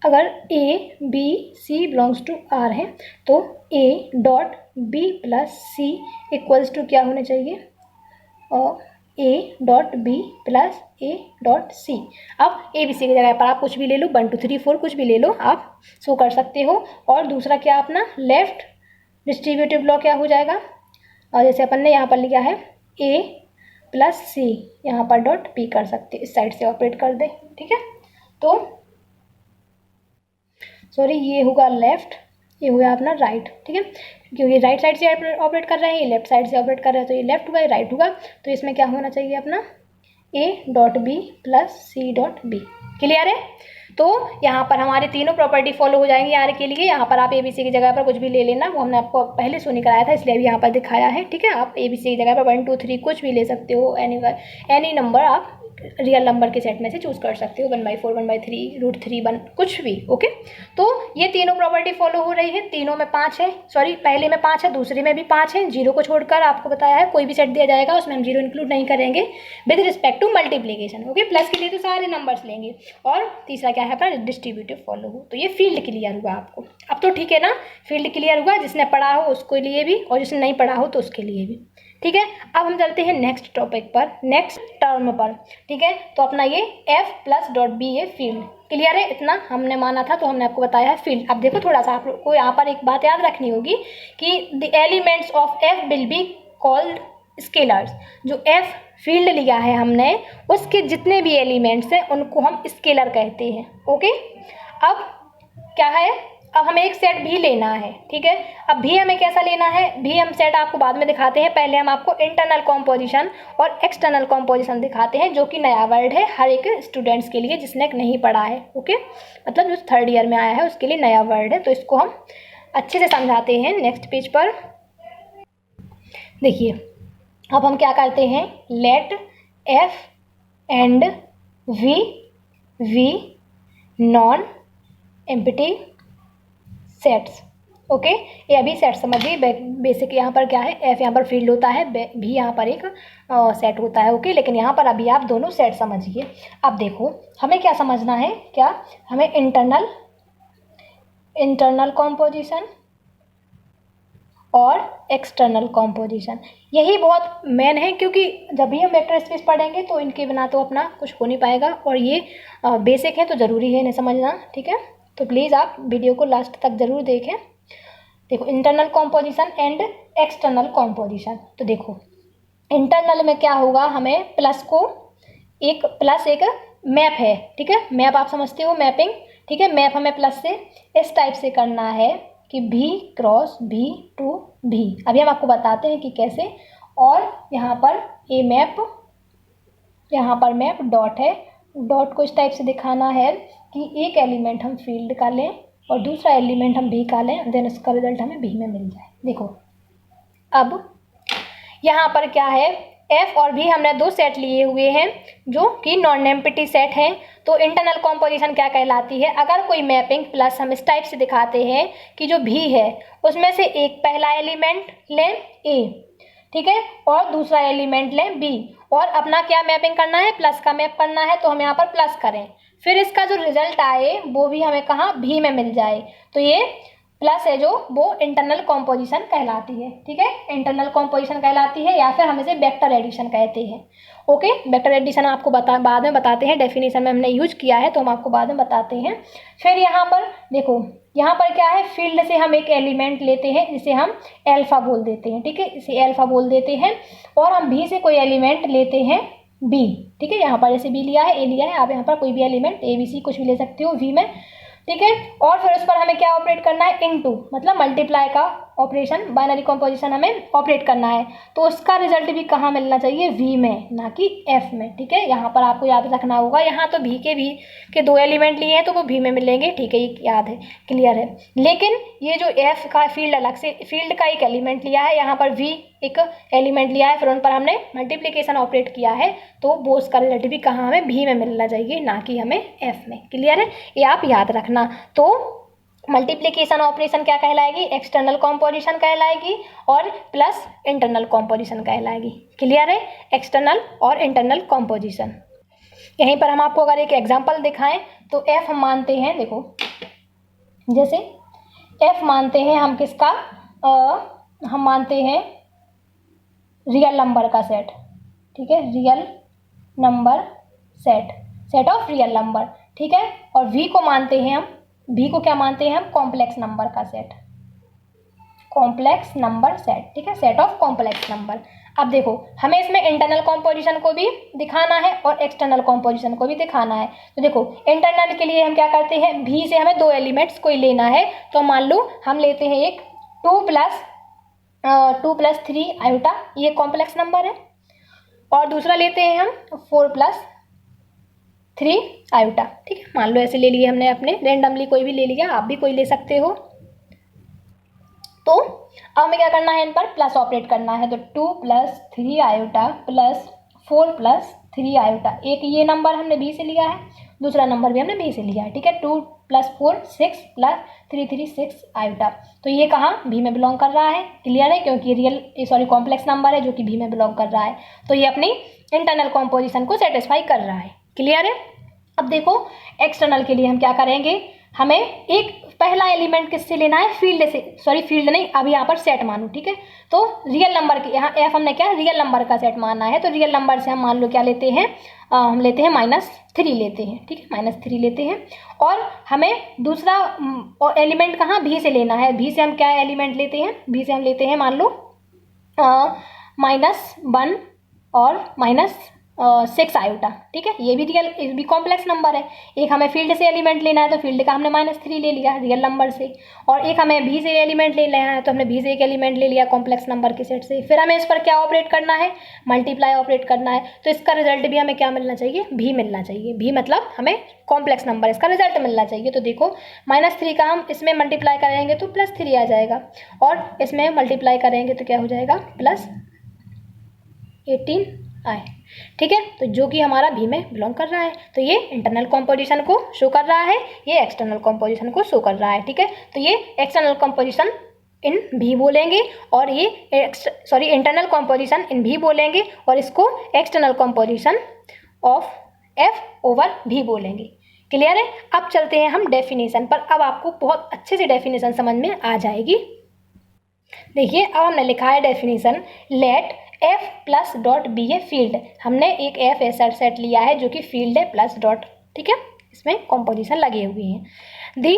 अगर a b c belongs to R है तो a dot b plus c equals to क्या होना चाहिए, और a dot b plus a dot c. अब ए बी सी की जगह पर आप कुछ भी ले लो, 1 2 3 4 कुछ भी ले लो, आप शो कर सकते हो। और दूसरा क्या अपना लेफ्ट डिस्ट्रीब्यूटिव लॉ क्या हो जाएगा, और जैसे अपन ने यहाँ पर लिया है ए प्लस सी, यहाँ पर डॉट पी कर सकते, इस साइड से ऑपरेट कर दे। ठीक है। तो सॉरी, ये होगा लेफ्ट, ये हुआ अपना राइट। ठीक है, क्योंकि राइट साइड से ऑपरेट कर रहे हैं, ये लेफ्ट साइड से ऑपरेट कर रहे हैं, तो ये लेफ्ट हुआ, ये राइट हुआ। तो इसमें क्या होना चाहिए अपना a dot b plus c dot b. Clear है। तो यहाँ पर हमारे तीनों प्रॉपर्टी फॉलो हो जाएंगी आर के लिए। यहाँ पर आप ए बी सी की जगह पर कुछ भी ले लेना, वो हमने आपको पहले शो नहीं कराया था इसलिए अभी यहाँ पर दिखाया है। ठीक है, आप ए बी सी की जगह पर 1 2 3 कुछ भी ले सकते हो, एनी नंबर आप रियल नंबर के सेट में से चूज कर सकते हो, 1/4, 1/3, √3, 1 कुछ भी। ओके, तो ये तीनों प्रॉपर्टी फॉलो हो रही है। तीनों में 5 है, सॉरी पहले में 5 है, दूसरे में भी 5 है। जीरो को छोड़कर आपको बताया है कोई भी सेट दिया जाएगा उसमें हम जीरो इंक्लूड नहीं करेंगे with respect to multiplication. Okay, plus के लिए तो सारे नंबर्स लेंगे। और तीसरा क्या है अपना डिस्ट्रीब्यूटिव फॉलो हो। तो ये फील्ड क्लियर हुआ आपको, अब तो ठीक है ना, फील्ड क्लियर हुआ, जिसने पढ़ा हो उसके लिए भी और जिसने नहीं पढ़ा हो तो उसके लिए भी। ठीक है, अब हम चलते हैं नेक्स्ट टॉपिक पर, नेक्स्ट टर्म पर। ठीक है, तो अपना ये F प्लस डॉट बी ये फील्ड। क्लियर है, इतना हमने माना था तो हमने आपको बताया है फील्ड। अब देखो थोड़ा सा आपको यहाँ पर एक बात याद रखनी होगी कि the elements of F will be called scalars. जो F फील्ड लिया है हमने, उसके जितने भी एलिमेंट्स हैं उनको हम स्केलर कहते हैं। ओके, अब क्या है, अब हमें एक सेट भी लेना है। ठीक है, अब भी हमें कैसा लेना है, भी हम सेट आपको बाद में दिखाते हैं, पहले हम आपको इंटरनल कॉम्पोजिशन और एक्सटर्नल कॉम्पोजिशन दिखाते हैं, जो कि नया वर्ड है हर एक स्टूडेंट्स के लिए जिसने नहीं पढ़ा है। ओके, मतलब जो 3rd ईयर में आया है उसके लिए नया वर्ड है, तो इसको हम अच्छे से समझाते हैं। नेक्स्ट पेज पर देखिए, अब हम क्या करते हैं, let F and V non empty sets. Okay, ये अभी सेट समझिए। बेसिक यहाँ पर क्या है, F यहाँ पर फील्ड होता है, भी यहाँ पर एक सेट होता है। ओके, लेकिन यहाँ पर अभी आप दोनों सेट समझिए। अब देखो हमें क्या समझना है, क्या हमें इंटरनल कॉम्पोजिशन और एक्सटर्नल कॉम्पोजिशन। यही बहुत मेन है, क्योंकि जब भी हम वेक्टर स्पेस पढ़ेंगे तो इनके बिना तो अपना कुछ हो नहीं पाएगा, और ये बेसिक है तो ज़रूरी है इन्हें समझना, ठीक है। तो प्लीज़ आप वीडियो को लास्ट तक ज़रूर देखें। देखो, internal composition and external composition. तो देखो, इंटरनल में क्या होगा, हमें प्लस को एक मैप है, ठीक है। मैप आप समझते हो, मैपिंग, ठीक है। मैप हमें प्लस से इस टाइप से करना है कि V cross V to V। अभी हम आपको बताते हैं कि कैसे। और यहाँ पर मैप डॉट है। डॉट को इस टाइप से दिखाना है कि एक एलिमेंट हम फील्ड का लें और दूसरा एलिमेंट हम V का लें, देन उसका रिजल्ट हमें V में मिल जाए। देखो, अब यहाँ पर क्या है, F और V हमने दो सेट लिए हुए हैं जो कि नॉन एम्प्टी सेट हैं। तो इंटरनल कॉम्पोजिशन क्या कहलाती है, अगर कोई मैपिंग प्लस हम इस टाइप से दिखाते हैं कि जो V है उसमें से एक पहला एलिमेंट लें A, ठीक है, और दूसरा एलिमेंट लें B, और अपना क्या मैपिंग करना है, प्लस का मैप करना है, तो हम यहाँ पर प्लस करें, फिर इसका जो रिजल्ट आए वो भी हमें कहाँ, V में मिल जाए। तो ये प्लस है जो वो इंटरनल कॉम्पोजिशन कहलाती है, ठीक है। इंटरनल कॉम्पोजिशन कहलाती है, या फिर हम इसे वेक्टर एडिशन कहते हैं। ओके, वेक्टर एडिशन आपको बाद में बताते हैं, डेफिनेशन में हमने यूज किया है तो हम आपको बाद में बताते हैं। फिर यहाँ पर देखो, यहाँ पर क्या है, फील्ड से हम एक एलिमेंट लेते हैं जिसे हम एल्फा बोल देते हैं, ठीक है, इसे एल्फा बोल देते हैं। और हम B से कोई एलिमेंट लेते हैं B, ठीक है। यहाँ पर जैसे B लिया है, A लिया है, आप यहाँ पर कोई भी एलिमेंट ABC कुछ भी ले सकते हो V में, ठीक है। और फिर उस पर हमें क्या ऑपरेट करना है, इनटू, मतलब मल्टीप्लाई का ऑपरेशन, बाइनरी कॉम्पोजिशन हमें ऑपरेट करना है। तो उसका रिजल्ट भी कहाँ मिलना चाहिए, V में, ना कि F में, ठीक है। यहाँ पर आपको याद रखना होगा, यहाँ तो V के दो एलिमेंट लिए हैं तो वो V में मिलेंगे, ठीक है, ये याद है, क्लियर है। लेकिन ये जो F का फील्ड अलग से, फील्ड का एक एलिमेंट लिया है, यहाँ पर V एक एलिमेंट लिया है, फिर उन पर हमने मल्टीप्लिकेशन ऑपरेट किया है, तो वो उसका रिजल्ट भी कहाँ हमें V में मिलना चाहिए, ना कि हमें F में, क्लियर है, ये आप याद रखना। तो मल्टीप्लिकेशन ऑपरेशन क्या कहलाएगी, एक्सटर्नल कॉम्पोजिशन कहलाएगी, और प्लस इंटरनल कॉम्पोजिशन कहलाएगी, क्लियर है, एक्सटर्नल और इंटरनल कॉम्पोजिशन। यहीं पर हम आपको अगर एक एग्जांपल दिखाएं तो F हम मानते हैं, देखो जैसे F मानते हैं हम किसका, हम मानते हैं रियल नंबर का सेट, ठीक है, real number set of real number, ठीक है। और V को मानते हैं हम, V को क्या मानते हैं हम, कॉम्प्लेक्स नंबर का सेट, कॉम्प्लेक्स नंबर सेट, ठीक है, सेट ऑफ कॉम्प्लेक्स नंबर। अब देखो, हमें इसमें इंटरनल कॉम्पोजिशन को भी दिखाना है और एक्सटर्नल कॉम्पोजिशन को भी दिखाना है। तो देखो, इंटरनल के लिए हम क्या करते हैं, V से हमें दो एलिमेंट्स कोई लेना है, तो मान लो हम लेते हैं एक 2 + 3 आयोटा, ये कॉम्प्लेक्स नंबर है, और दूसरा लेते हैं हम 4 + 3 आयोटा, ठीक है। मान लो ऐसे ले लिए हमने, अपने रेंडमली कोई भी ले लिया, आप भी कोई ले सकते हो। तो अब हमें क्या करना है, इन पर प्लस ऑपरेट करना है, तो 2 + 3 आयोटा प्लस 4 + 3 आयोटा। एक ये नंबर हमने B से लिया है, दूसरा नंबर भी हमने B से लिया है, ठीक है। 2 + 4 6 + 3 3 6 आयोटा। तो ये कहाँ, B में बिलोंग कर रहा है, क्लियर है, क्योंकि कॉम्प्लेक्स नंबर है जो कि B में बिलोंग कर रहा है, तो ये अपनी इंटरनल कॉम्पोजिशन को सेटिस्फाई कर रहा है, क्लियर है। अब देखो, एक्सटर्नल के लिए हम क्या करेंगे, हमें एक पहला एलिमेंट किससे लेना है, फील्ड से, फील्ड नहीं, अब यहाँ पर सेट मानो, ठीक है। तो रियल नंबर के, यहाँ F हमने क्या, रियल नंबर का सेट मानना है, तो रियल नंबर से हम मान लो क्या लेते हैं, हम लेते हैं -3 लेते हैं, ठीक है, -3 लेते हैं। और हमें दूसरा एलिमेंट कहाँ, B से लेना है, B से हम क्या एलिमेंट लेते हैं, B से हम लेते हैं मान लो -1 और -6 आयोटा, ठीक है। ये भी कॉम्प्लेक्स नंबर है। एक हमें फील्ड से एलिमेंट लेना है, तो फील्ड का हमने -3 ले लिया रियल नंबर से, और एक हमें B से एलिमेंट ले लेना है, तो हमने B से एक एलिमेंट ले लिया कॉम्प्लेक्स नंबर के सेट से। फिर हमें इस पर क्या ऑपरेट करना है, मल्टीप्लाई ऑपरेट करना है, तो इसका रिजल्ट भी हमें क्या मिलना चाहिए, V मिलना चाहिए। V मतलब हमें कॉम्प्लेक्स नंबर, इसका रिजल्ट मिलना चाहिए। तो देखो, -3 का हम इसमें मल्टीप्लाई करेंगे तो +3 आ जाएगा, और इसमें मल्टीप्लाई करेंगे तो क्या हो जाएगा, +18 आए, ठीक है। तो जो कि हमारा V में बिलोंग कर रहा है, तो ये इंटरनल कॉम्पोजिशन को शो कर रहा है, ये एक्सटर्नल कॉम्पोजिशन को शो कर रहा है, ठीक है। तो ये एक्सटर्नल कॉम्पोजिशन इन V बोलेंगे, और ये इंटरनल कॉम्पोजिशन इन V बोलेंगे, और इसको एक्सटर्नल कॉम्पोजिशन ऑफ F/V बोलेंगे, क्लियर है। अब चलते हैं हम डेफिनेशन पर, अब आपको बहुत अच्छे से डेफिनेशन समझ में आ जाएगी। देखिए अब हमने लिखा है definition, let F plus dot be a field. हमने एक एफ ऐसा सेट लिया है जो कि फील्ड है प्लस डॉट, ठीक है, इसमें कॉम्पोजिशन लगे हुए हैं। The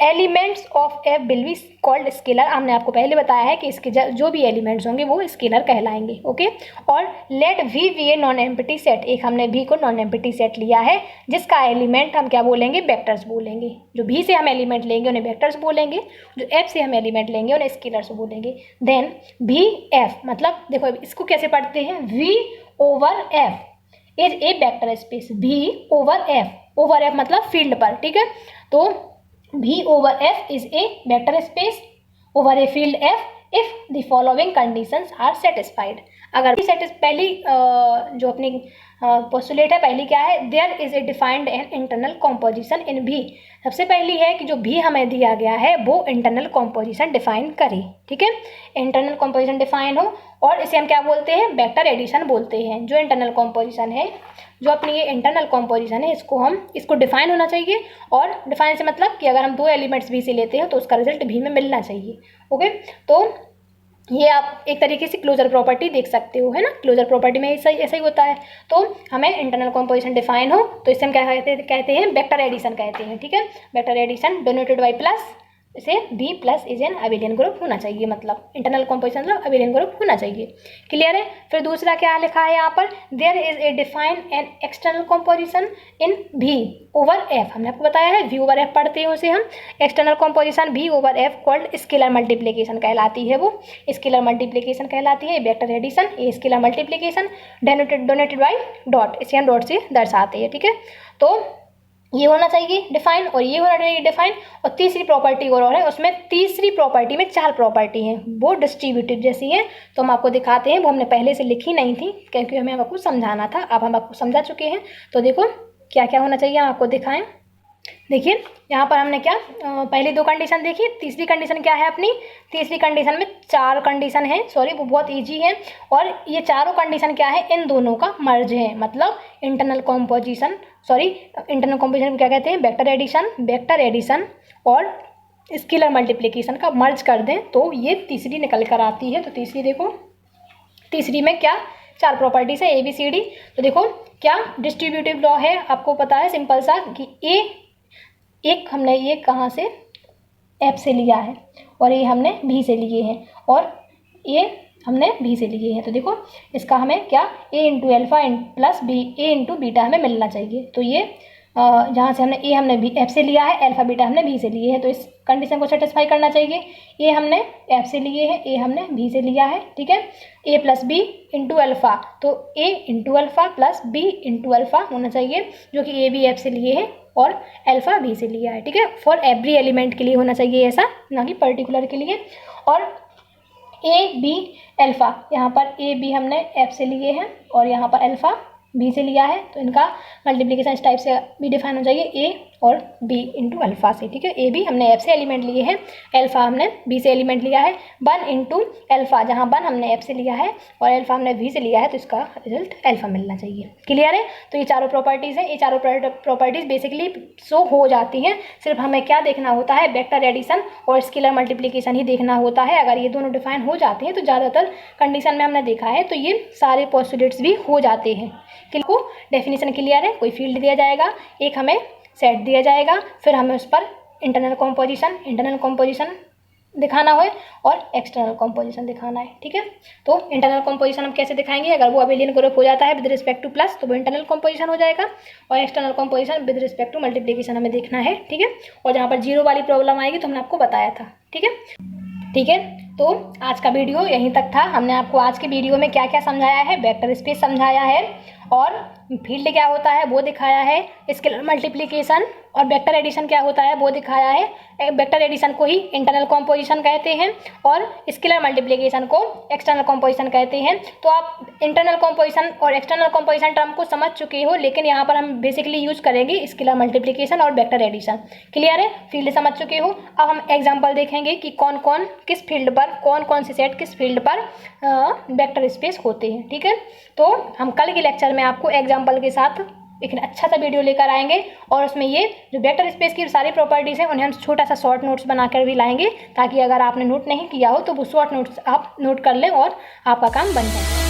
elements of F will be called scalar. हमने आपको पहले बताया है कि इसके जो भी एलिमेंट्स होंगे वो स्केलर कहलाएंगे, ओके। और let V be a non empty set, एक हमने भी को नॉन एम्प्टी सेट लिया है जिसका एलिमेंट हम क्या बोलेंगे, वेक्टर्स बोलेंगे। जो भी से हम एलिमेंट लेंगे उन्हें वेक्टर्स बोलेंगे, जो एफ से हम एलिमेंट लेंगे उन्हें स्केलर्स बोलेंगे। देन भी एफ, मतलब देखो इसको कैसे पढ़ते हैं, V over F is a vector space. भी ओवर एफ मतलब फील्ड पर, ठीक है। तो V over F is a vector space over a field F if the following conditions are satisfied। अगर पहली जो अपनी पोस्टुलेट है पहली क्या है, there is a defined an internal composition in V. सबसे पहली है कि जो भी हमें दिया गया है वो इंटरनल कॉम्पोजिशन डिफाइन करे, ठीक है, इंटरनल कॉम्पोजिशन डिफाइन हो। और इसे हम क्या बोलते हैं, वेक्टर एडिशन बोलते हैं। जो इंटरनल कॉम्पोजिशन है, जो अपनी ये इंटरनल कॉम्पोजिशन है, इसको डिफाइन होना चाहिए। और डिफाइन से मतलब कि अगर हम दो एलिमेंट्स भी से लेते हैं तो उसका रिजल्ट भी में मिलना चाहिए, ओके। तो ये आप एक तरीके से क्लोजर प्रॉपर्टी देख सकते हो, है ना, क्लोजर प्रॉपर्टी में ऐसा ही होता है। तो हमें इंटरनल कॉम्पोजिशन डिफाइन हो तो इससे हम क्या कहते हैं वेक्टर एडिशन कहते हैं, ठीक है। Vector addition denoted by plus, इसे V plus is an abelian group होना चाहिए, मतलब इंटरनल कॉम्पोजिशन मतलब अबेलियन ग्रुप होना चाहिए, क्लियर है। फिर दूसरा क्या लिखा है यहाँ पर, there is a define an external composition in V over F. हमने आपको बताया है वी ओवर एफ पढ़ते हैं उसे हम। एक्सटर्नल कॉम्पोजिशन भी over F called scalar multiplication कहलाती है, वो स्केलर मल्टीप्लीकेशन कहलाती है। वेक्टर एडिशन ये scalar multiplication donated by dot, इसे हम डॉट से दर्शाते हैं, ठीक है। तो ये होना चाहिए डिफाइन और ये होना चाहिए डिफाइन। और तीसरी प्रॉपर्टी और है, उसमें तीसरी प्रॉपर्टी में 4 प्रॉपर्टी हैं, वो डिस्ट्रीब्यूटिव जैसी हैं। तो हम आपको दिखाते हैं, वो हमने पहले से लिखी नहीं थी क्योंकि हमें आपको समझाना था, अब हम आपको समझा चुके हैं। तो देखो क्या क्या होना चाहिए, हम आपको दिखाएं। देखिए यहाँ पर हमने क्या पहली 2 कंडीशन देखी, तीसरी कंडीशन क्या है अपनी, तीसरी कंडीशन में 4 कंडीशन है, सॉरी वो बहुत इजी है। और ये चारों कंडीशन क्या है, इन दोनों का मर्ज है, मतलब इंटरनल कॉम्पोजिशन को क्या कहते हैं, वेक्टर एडिशन और स्केलर मल्टीप्लिकेशन का मर्ज कर दें तो ये तीसरी निकल कर आती है। तो तीसरी देखो, तीसरी में क्या 4 प्रॉपर्टीज है ABCD। तो देखो क्या डिस्ट्रीब्यूटिव लॉ है, आपको पता है सिंपल सा कि हमने ये कहाँ से F से लिया है और ये हमने B से लिए हैं और ये हमने B से लिए हैं। तो देखो इसका हमें क्या A into alpha plus B A into beta हमें मिलना चाहिए। तो ये जहाँ से हमने B F से लिया है, एल्फा बीटा हमने B से लिए हैं, तो इस कंडीशन को सेटिस्फाई करना चाहिए। A हमने F से लिए हैं, A हमने B से लिया है, ठीक है। A plus B into alpha, तो A into alpha plus B into alpha होना चाहिए, जो कि A B F से लिए हैं और अल्फ़ा B से लिया है, ठीक है। फॉर एवरी एलिमेंट के लिए होना चाहिए ऐसा, ना कि पर्टिकुलर के लिए। और A B अल्फ़ा, यहाँ पर A B हमने F से लिए हैं और यहाँ पर अल्फ़ा B से लिया है, तो इनका मल्टीप्लिकेशन इस टाइप से भी डिफाइन हो जाइए A और B इंटू अल्फ़ा से, ठीक है। A B हमने F से एलिमेंट लिए हैं, अल्फ़ा हमने B से एलिमेंट लिया है, 1 इंटू अल्फ़ा, जहाँ 1 हमने F से लिया है और अल्फ़ा हमने B से लिया है, तो इसका रिजल्ट अल्फ़ा मिलना चाहिए, क्लियर है। तो ये चारों प्रॉपर्टीज़ हैं, ये चारों प्रॉपर्टीज़ बेसिकली शो हो जाती हैं। सिर्फ हमें क्या देखना होता है, वेक्टर एडिशन और स्केलर मल्टीप्लिकेशन ही देखना होता है। अगर ये दोनों डिफाइन हो जाते हैं तो ज़्यादातर कंडीशन में हमने देखा है तो ये सारे पोस्टुलेट्स भी हो जाते हैं। को डेफिनेशन क्लियर है, कोई फील्ड दिया जाएगा, एक हमें सेट दिया जाएगा, फिर हमें उस पर इंटरनल कॉम्पोजिशन दिखाना है और एक्सटर्नल कॉम्पोजिशन दिखाना है, ठीक है। तो इंटरनल कॉम्पोजिशन हम कैसे दिखाएंगे, अगर वो अबेलियन ग्रुप हो जाता है विद रिस्पेक्ट टू प्लस तो वो इंटरनल कॉम्पोजिशन हो जाएगा, और external composition with respect to multiplication हमें देखना है, ठीक है। और जहाँ पर 0 वाली प्रॉब्लम आएगी तो हमने आपको बताया था, ठीक है। तो आज का वीडियो यहीं तक था। हमने आपको आज के वीडियो में क्या क्या समझाया है, वेक्टर स्पेस समझाया है और फील्ड क्या होता है वो दिखाया है, स्केलर मल्टीप्लिकेशन और वेक्टर एडिशन क्या होता है वो दिखाया है। वेक्टर एडिशन को ही इंटरनल कॉम्पोजिशन कहते हैं और स्केलर मल्टीप्लिकेशन को एक्सटर्नल कॉम्पोजिशन कहते हैं। तो आप इंटरनल कॉम्पोजिशन और एक्सटर्नल कॉम्पोजिशन टर्म को समझ चुके हो, लेकिन यहाँ पर हम बेसिकली यूज करेंगे स्केलर मल्टीप्लिकेशन और वेक्टर एडिशन, क्लियर है। फील्ड समझ चुके हो, अब हम एग्जाम्पल देखेंगे कि कौन कौन किस फील्ड पर, कौन से सेट किस फील्ड पर वेक्टर स्पेस होते हैं, ठीक है। तो हम कल के लेक्चर में आपको एग्जाम्पल के साथ एक अच्छा सा वीडियो लेकर आएंगे और उसमें ये जो वेक्टर स्पेस की सारी प्रॉपर्टीज़ हैं उन्हें हम छोटा सा शॉर्ट नोट्स बनाकर भी लाएंगे, ताकि अगर आपने नोट नहीं किया हो तो वो शॉर्ट नोट्स आप नोट कर लें और आपका काम बन जाए।